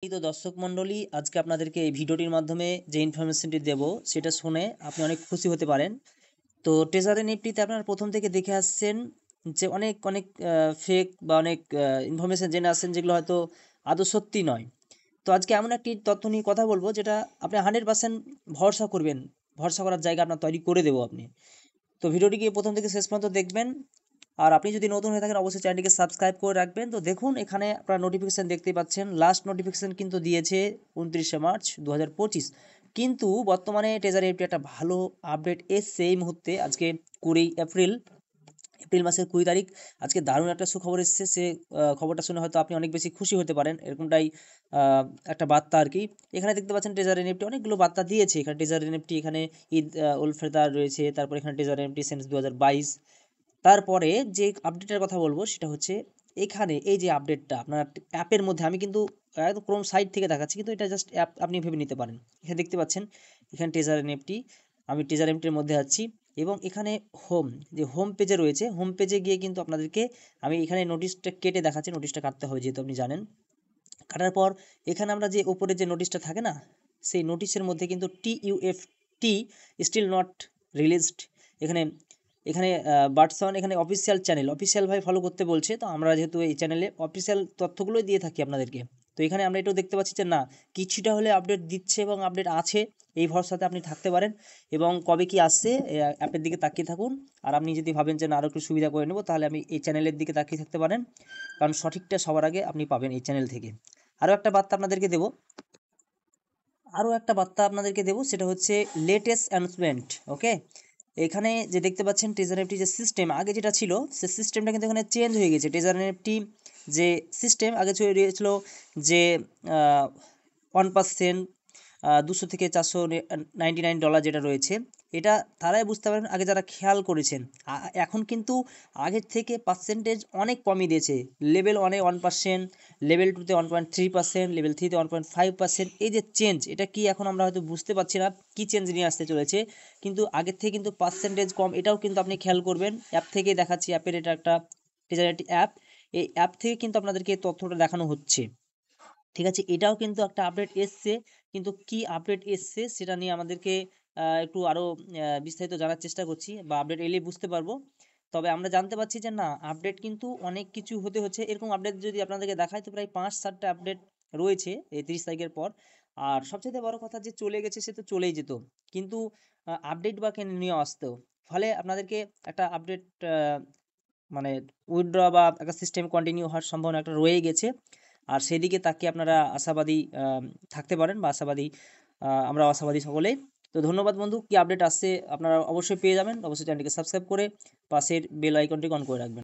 এই তো দর্শক মণ্ডলী, আজকে আপনাদেরকে এই ভিডিওটির মাধ্যমে যে ইনফরমেশনটি দেব সেটা শুনে আপনি অনেক খুশি হতে পারেন। তো ট্রেজারি নিফটিতে আপনারা প্রথম থেকে দেখে আসছেন যে অনেক অনেক ফেক বা অনেক ইনফরমেশন জেনে আসছেন যেগুলো হয়তো আদৌ সত্যি নয়। তো আজকে এমন একটি তথ্য নিয়ে কথা বলবো যেটা আপনি 100% ভরসা করবেন, ভরসা করার জায়গা আপনার তৈরি করে দেবো আপনি। তো ভিডিওটিকে প্রথম থেকে শেষ পর্যন্ত দেখবেন। আর আপনি যদি নতুন হয়ে থাকেন অবশ্যই চ্যানেলটিকে সাবস্ক্রাইব করে রাখবেন। তো দেখুন এখানে আপনারা নোটিফিকেশান দেখতেই পাচ্ছেন, লাস্ট নোটিফিকেশান কিন্তু দিয়েছে 29শে মার্চ 2025। কিন্তু বর্তমানে ট্রেজারি নিফটি একটা ভালো আপডেট এসছে এই মুহূর্তে। আজকে 20 এপ্রিল, এপ্রিল মাসের 20 তারিখ। আজকে দারুণ একটা সুখবর এসছে, সে খবরটা শুনে হয়তো আপনি অনেক বেশি খুশি হতে পারেন, এরকমটাই একটা বার্তা আর কি। এখানে দেখতে পাচ্ছেন ট্রেজারি নিফটি অনেকগুলো বার্তা দিয়েছে। এখানে ট্রেজারি নিফটি, এখানে ঈদ উল ফিতর রয়েছে, তারপর এখানে ট্রেজারি নিফটি সেন্স 2022। তারপরে যে আপডেটের কথা বলবো সেটা হচ্ছে এখানে এই যে আপডেটটা আপনার অ্যাপের মধ্যে, আমি কিন্তু একদম ক্রোম সাইট থেকে দেখাচ্ছি, কিন্তু এটা জাস্ট অ্যাপ আপনি ভেবে নিতে পারেন। এখানে দেখতে পাচ্ছেন এখানে ট্রেজার এনএফটি, আমি ট্রেজার এনএফটির মধ্যে আছি এবং এখানে হোম, যে হোম পেজে রয়েছে, হোম পেজে গিয়ে কিন্তু আপনাদেরকে আমি এখানে নোটিশটা কেটে দেখাচ্ছি। নোটিশটা কাটতে হবে যেহেতু আপনি জানেন। কাটার পর এখানে আমরা যে উপরে যে নোটিশটা থাকে না, সেই নোটিশের মধ্যে কিন্তু TUFT স্টিল নট রিলিজড, এখানে এখানে বাটসন এখানে অফিসিয়াল চ্যানেল অফিসিয়ালভাবে ফলো করতে বলছে। তো আমরা যেহেতু এই চ্যানেলে অফিসিয়াল তথ্যগুলোই দিয়ে থাকি আপনাদেরকে, তো এখানে আমরা এটাও দেখতে পাচ্ছি যে না, কিছুটা হলে আপডেট দিচ্ছে এবং আপডেট আছে, এই ভরসাতে আপনি থাকতে পারেন। এবং কবে কি আসছে অ্যাপের দিকে তাকিয়ে থাকুন। আর আপনি যদি ভাবেন যে না আরও একটু সুবিধা করে নেবো, তাহলে আমি এই চ্যানেলের দিকে তাকিয়ে থাকতে পারেন, কারণ সঠিকটা সবার আগে আপনি পাবেন এই চ্যানেল থেকে। আরও একটা বার্তা আপনাদেরকে দেবো, সেটা হচ্ছে লেটেস্ট অ্যানাউন্সমেন্ট। ওকে, এখানে যে দেখতে পাচ্ছেন ট্রেজার এফটি যে সিস্টেম আগে যেটা ছিল, সে সিস্টেমটা কিন্তু এখানে চেঞ্জ হয়ে গেছে। ট্রেজার এফটি যে সিস্টেম আগে ছিল যে 1%, 200 থেকে $499 যেটা রয়েছে, এটা তারাই বুঝতে পারেন আগে যারা খেয়াল করেছেন। এখন কিন্তু আগের থেকে পার্সেন্টেজ অনেক কমিয়ে দিয়েছে। লেভেল 1-এ 1%, লেভেল 2-তে 1.3%, লেভেল 3-তে 1.5%। এই যে চেঞ্জ, এটা কি এখন আমরা হয়তো বুঝতে পারছি না কী চেঞ্জ নিয়ে আসতে চলেছে, কিন্তু আগের থেকে কিন্তু পার্সেন্টেজ কম, এটাও কিন্তু আপনি খেয়াল করবেন। অ্যাপ থেকেই দেখাচ্ছি, অ্যাপের এটা একটা ট্রেজার একটি অ্যাপ, এই অ্যাপ থেকে কিন্তু আপনাদেরকে তথ্যটা দেখানো হচ্ছে। ঠিক আছে, এটাও কিন্তু একটা আপডেট এসছে, কিন্তু কি আপডেট এসছে সেটা নিয়ে আমাদেরকে একটু আরও বিস্তারিত জানার চেষ্টা করছি, বা আপডেট এলেই বুঝতে পারবো। তবে আমরা জানতে পারছি যে না, আপডেট কিন্তু অনেক কিছু হতে হচ্ছে। এরকম আপডেট যদি আপনাদেরকে দেখায় তো প্রায় 5-7টা আপডেট রয়েছে এই 30 তারিখের পর। আর সবচেয়ে বড় কথা, যে চলে গেছে সে তো চলেই যেত, কিন্তু আপডেট বা কেন নিয়ে আসতো, ফলে আপনাদেরকে একটা আপডেট মানে উইথড্র বা একটা সিস্টেম কন্টিনিউ হওয়ার সম্ভাবনা একটা রয়ে গেছে। আর সেদিকে তাকিয়ে আপনারা আশাবাদী থাকতে পারেন, বা আশাবাদী, আমরা আশাবাদী সকলেই। তো ধন্যবাদ বন্ধু, কি আপডেট আসছে আপনারা অবশ্যই পেয়ে যাবেন। অবশ্যই চ্যানেলটিকে সাবস্ক্রাইব করে পাশের বেল আইকনটি অন করে রাখবেন।